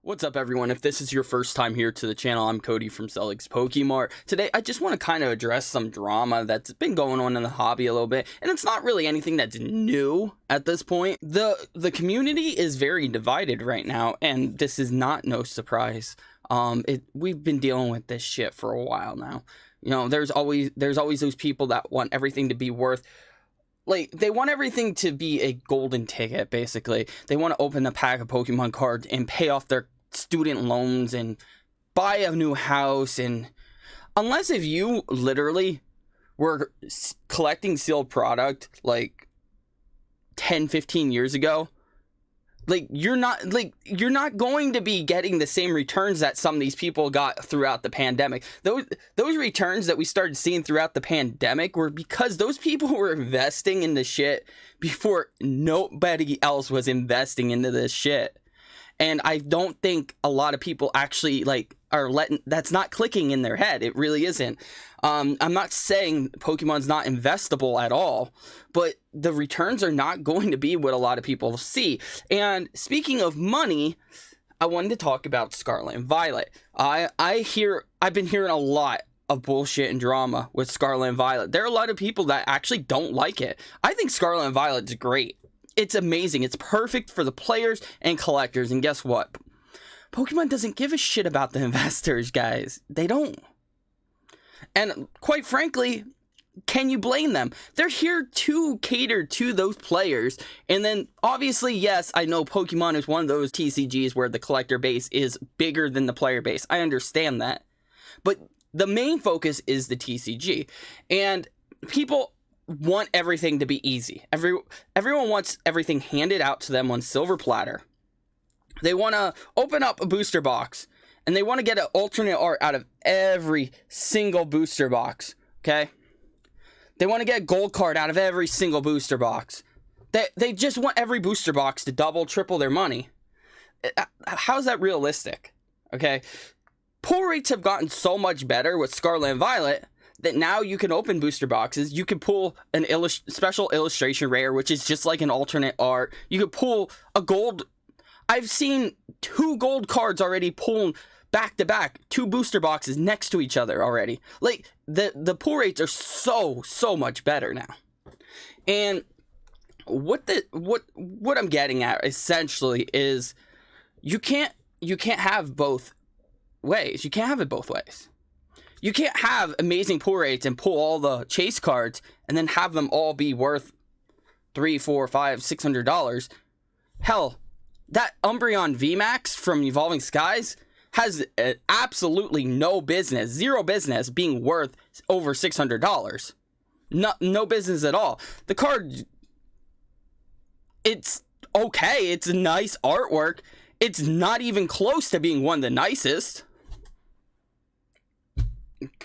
What's up, everyone? If this is your first time here to the channel, I'm Cody from Sellegs Pokemart. Today, I just want to kind of address some drama that's been going on in the hobby a little bit, and it's not really anything that's new at this point. The community is very divided right now, and this is no surprise. We've been dealing with this shit for a while now. You know, there's always those people that want everything to be worth. Like, they want everything to be a golden ticket, basically. They want to open a pack of Pokemon cards and pay off their student loans and buy a new house. And unless if you literally were collecting sealed product like 10-15 years ago, you're not going to be getting the same returns that some of these people got throughout the pandemic. Those returns that we started seeing throughout the pandemic were because those people were investing in the shit before nobody else was investing into this shit. And I don't think a lot of people actually are letting, that's not clicking in their head. It really isn't. I'm not saying Pokemon's not investable at all, but the returns are not going to be what a lot of people see. And speaking of money, I wanted to talk about Scarlet and Violet. I've been hearing a lot of bullshit and drama with Scarlet and Violet. There are a lot of people that actually don't like it. I think Scarlet and Violet's great. It's amazing. It's perfect for the players and collectors. And guess what? Pokemon doesn't give a shit about the investors, guys. They don't. And quite frankly, can you blame them? They're here to cater to those players. And then, obviously, yes, I know Pokemon is one of those TCGs where the collector base is bigger than the player base. I understand that. But the main focus is the TCG. And people want everything to be easy. Everyone wants everything handed out to them on silver platter. They want to open up a booster box, and they want to get an alternate art out of every single booster box, okay? They want to get a gold card out of every single booster box. They just want every booster box to double, triple their money. How's that realistic, okay? Pull rates have gotten so much better with Scarlet and Violet that now you can open booster boxes. You can pull an special illustration rare, which is just like an alternate art. You could pull a gold. I've seen 2 gold cards already pulled back to back, 2 booster boxes next to each other already. Like, the pull rates are so much better now. And what I'm getting at essentially is you can't have both ways. You can't have it both ways. You can't have amazing pull rates and pull all the chase cards and then have them all be worth $300, $400, $500, $600. Hell, that Umbreon VMAX from Evolving Skies has absolutely no business, zero business being worth over $600. No business at all. The card, it's okay. It's a nice artwork. It's not even close to being one of the nicest.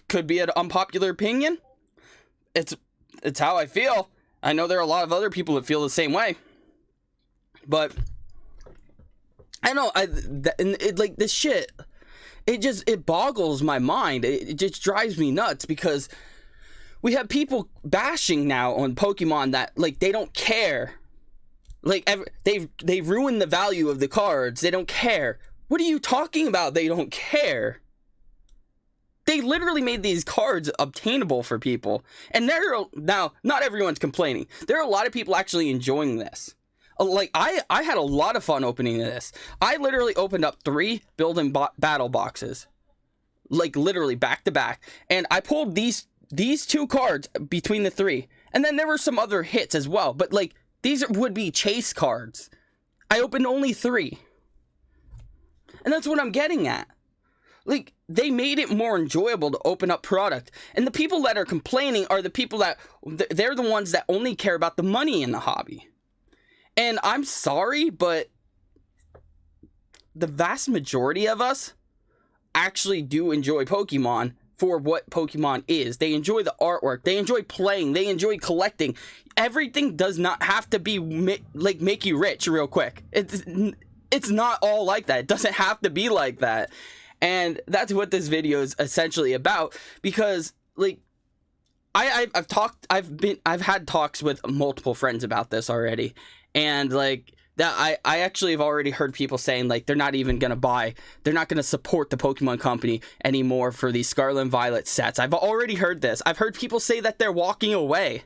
Could be an unpopular opinion. It's how I feel. I know there are a lot of other people that feel the same way. But I know this shit, it boggles my mind. It just drives me nuts because we have people bashing now on Pokemon that they don't care. They've ruined the value of the cards. They don't care. What are you talking about? They don't care. They literally made these cards obtainable for people. And now, not everyone's complaining. There are a lot of people actually enjoying this. I had a lot of fun opening this. I literally opened up 3 build-in battle boxes. Literally back to back. And I pulled these 2 cards between the 3. And then there were some other hits as well. But these would be chase cards. I opened only 3. And that's what I'm getting at. They made it more enjoyable to open up product. And the people that are complaining are the people that, they're the ones that only care about the money in the hobby. And I'm sorry, but the vast majority of us actually do enjoy Pokemon for what Pokemon is. They enjoy the artwork. They enjoy playing. They enjoy collecting. Everything does not have to be, make you rich real quick. It's not all like that. It doesn't have to be like that. And that's what this video is essentially about, because I've had talks with multiple friends about this already, and that I actually have already heard people saying, like, they're not even gonna buy, they're not gonna support the Pokemon Company anymore for these Scarlet and Violet sets. I've already heard this. I've heard people say that they're walking away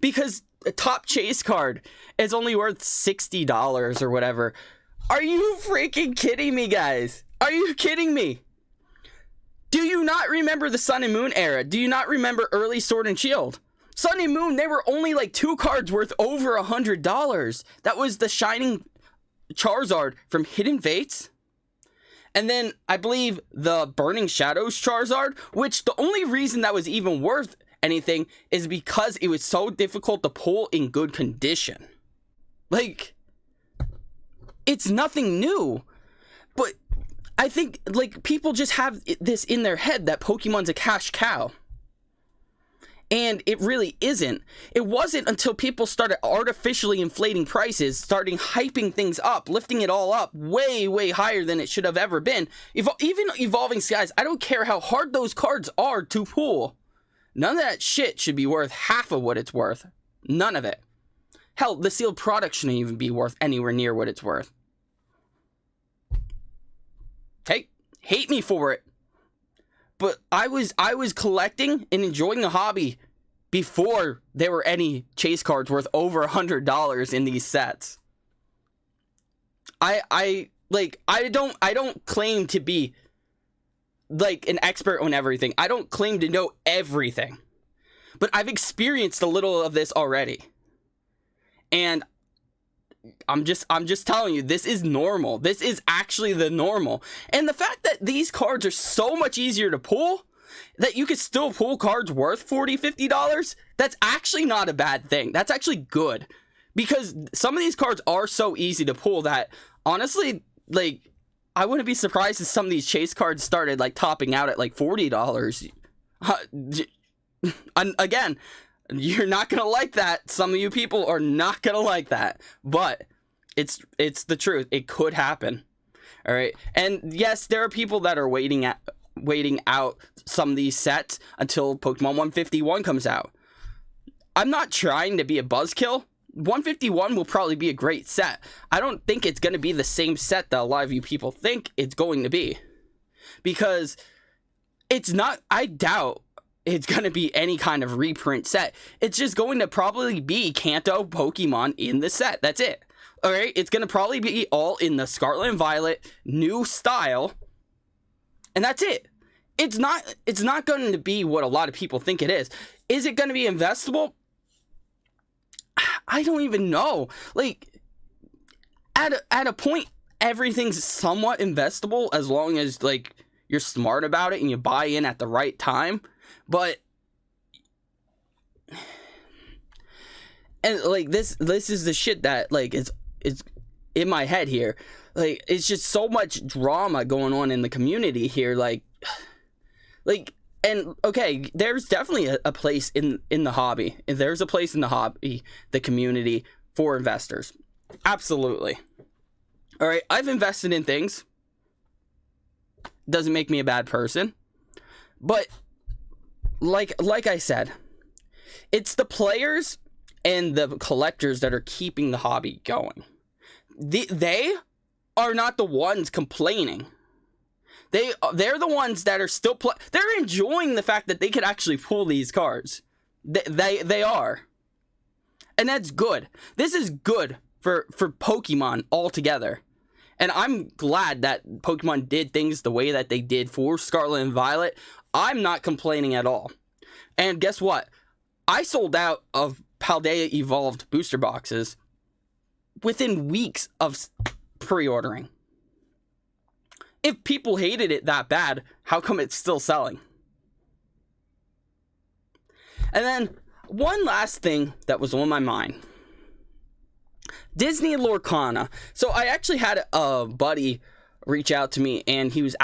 because a top chase card is only worth $60 or whatever. Are you freaking kidding me, guys? Are you kidding me? Do you not remember the Sun and Moon era? Do you not remember early Sword and Shield? Sun and Moon, they were only like 2 cards worth over $100. That was the Shining Charizard from Hidden Fates. And then I believe the Burning Shadows Charizard, which the only reason that was even worth anything is because it was so difficult to pull in good condition. Like, it's nothing new. But I think, like, people just have this in their head that Pokemon's a cash cow. And it really isn't. It wasn't until people started artificially inflating prices, starting hyping things up, lifting it all up way, way higher than it should have ever been. Even Evolving Skies, I don't care how hard those cards are to pull. None of that shit should be worth half of what it's worth. None of it. Hell, the sealed product shouldn't even be worth anywhere near what it's worth. Hey, hate me for it. But I was collecting and enjoying the hobby before there were any chase cards worth over $100 in these sets. I don't claim to be like an expert on everything. I don't claim to know everything. But I've experienced a little of this already. And I'm just telling you, this is normal. This is actually the normal. And the fact that these cards are so much easier to pull, that you could still pull cards worth $40, $50, that's actually not a bad thing. That's actually good. Because some of these cards are so easy to pull that, honestly, like, I wouldn't be surprised if some of these chase cards started, like, topping out at, like, $40. Again, you're not gonna like that. Some of you people are not gonna like that, but it's the truth. It could happen. All right. And yes, there are people that are waiting out some of these sets until Pokemon 151 comes out. I'm not trying to be a buzzkill. 151 will probably be a great set. I don't think it's going to be the same set that a lot of you people think it's going to be, because it's not. I doubt it's going to be any kind of reprint set. It's just going to probably be Kanto Pokemon in the set. That's it. All right. It's going to probably be all in the Scarlet and Violet new style. And that's it. It's not going to be what a lot of people think it is. Is it going to be investable? I don't even know. Like, at a point, everything's somewhat investable as long as, like, you're smart about it and you buy in at the right time. But, and like, this is the shit that, like, it's in my head here. Like, it's just so much drama going on in the community here. Like, and okay, there's definitely a place in the hobby. There's a place in the hobby, the community, for investors. Absolutely. All right, I've invested in things. Doesn't make me a bad person. But like I said, it's the players and the collectors that are keeping the hobby going. They are not the ones complaining. They're the ones that are still they're enjoying the fact that they could actually pull these cards. They are. And that's good. This is good for Pokemon altogether. And I'm glad that Pokemon did things the way that they did for Scarlet and Violet. I'm not complaining at all. And guess what? I sold out of Paldea Evolved booster boxes within weeks of pre-ordering. If people hated it that bad, how come it's still selling? And then one last thing that was on my mind. Disney Lorcana. So I actually had a buddy reach out to me, and he was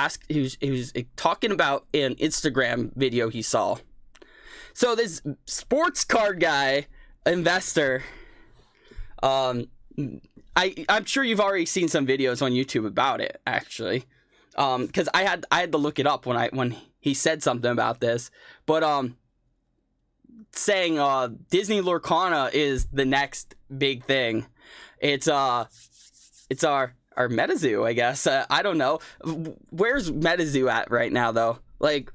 talking about an Instagram video he saw. So this sports card guy, investor, I'm sure you've already seen some videos on YouTube about it, actually. Because I had to look it up when he said something about this, but saying Disney Lorcana is the next big thing. It's it's our MetaZoo, I guess. I don't know. Where's MetaZoo at right now, though? Like,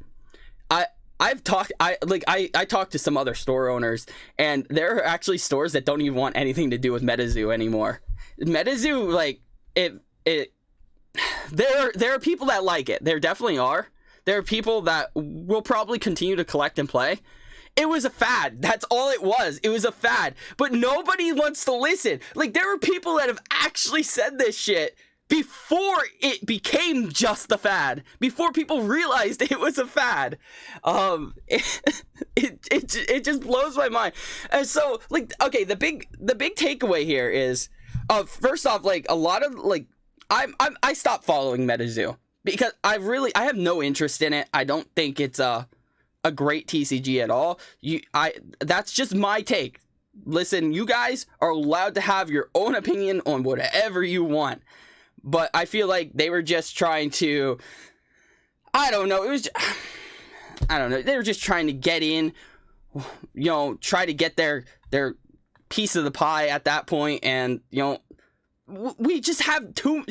I talked to some other store owners, and there are actually stores that don't even want anything to do with MetaZoo anymore. MetaZoo, like, there are people that like it. There definitely are. There are people that will probably continue to collect and play. It was a fad. That's all it was. It was a fad. But nobody wants to listen. Like, there are people that have actually said this shit before it became just a fad. Before people realized it was a fad. It just blows my mind. And so, like, okay, the big takeaway here is, first off, like, a lot of, like, I stopped following MetaZoo because I have no interest in it. I don't think it's a great TCG at all. That's just my take. Listen, you guys are allowed to have your own opinion on whatever you want, but I feel like they were just trying to, I don't know, they were just trying to get in, you know, try to get their piece of the pie at that point. And, you know, we have too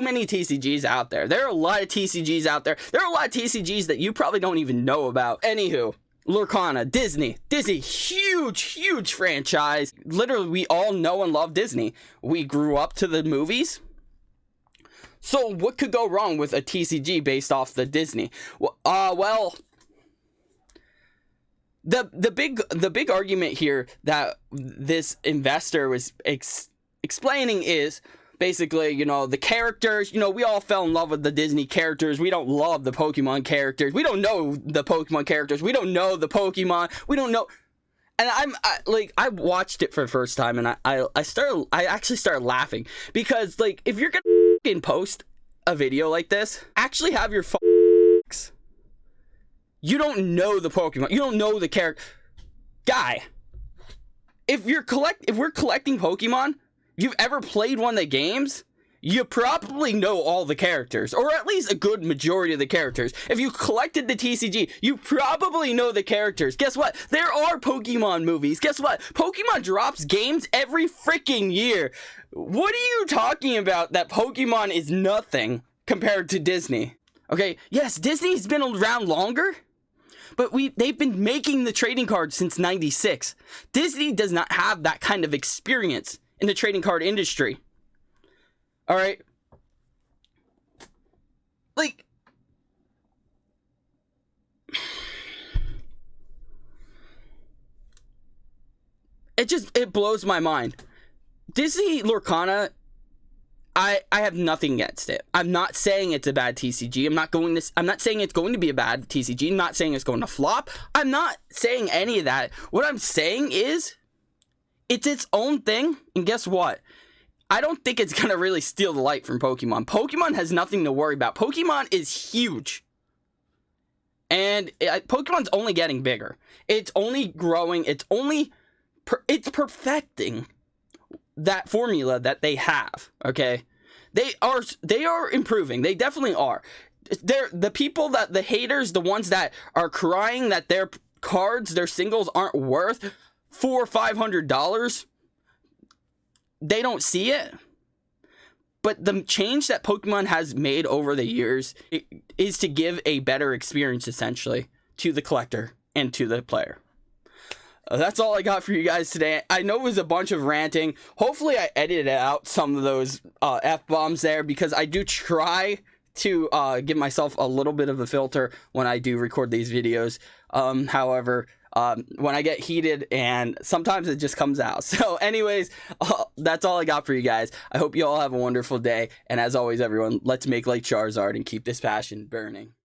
many TCGs out there. There are a lot of TCGs out there. There are a lot of TCGs that you probably don't even know about. Anywho, Lorcana, Disney, huge franchise. Literally, we all know and love Disney. We grew up to the movies. So what could go wrong with a TCG based off the Disney? Well, the big argument here that this investor was explaining is basically, you know, the characters, you know, we all fell in love with the Disney characters. We don't love the Pokemon characters. We don't know the Pokemon characters. We don't know the Pokemon. We don't know. And I watched it for the first time, and I actually started laughing because, like, if you're gonna post a video like this, actually have your you don't know the Pokemon. You don't know the character. Guy, if we're collecting Pokemon, you've ever played one of the games, you probably know all the characters, or at least a good majority of the characters. If you collected the TCG, you probably know the characters. Guess what? There are Pokemon movies. Guess what? Pokemon drops games every freaking year. What are you talking about that Pokemon is nothing compared to Disney? Okay, yes, Disney's been around longer, but they've been making the trading cards since '96. Disney does not have that kind of experience in the trading card industry. All right. Like, it blows my mind. Disney Lorcana, I have nothing against it. I'm not saying it's a bad TCG. I'm not saying it's going to be a bad TCG. I'm not saying it's going to flop. I'm not saying any of that. What I'm saying is, it's its own thing, and guess what? I don't think it's going to really steal the light from Pokemon. Pokemon has nothing to worry about. Pokemon is huge. And Pokemon's only getting bigger. It's only growing. It's perfecting that formula that they have, okay? They are improving. They definitely are. They're the people the haters, the ones that are crying that their cards, their singles aren't worth $400 or $500, they don't see it. But the change that Pokemon has made over the years is to give a better experience, essentially, to the collector and to the player. That's all I got for you guys today. I know it was a bunch of ranting. Hopefully I edited out some of those F-bombs there, because I do try to give myself a little bit of a filter when I do record these videos. However, when I get heated, and sometimes it just comes out. So anyways, that's all I got for you guys. I hope you all have a wonderful day. And as always, everyone, let's make like Charizard and keep this passion burning.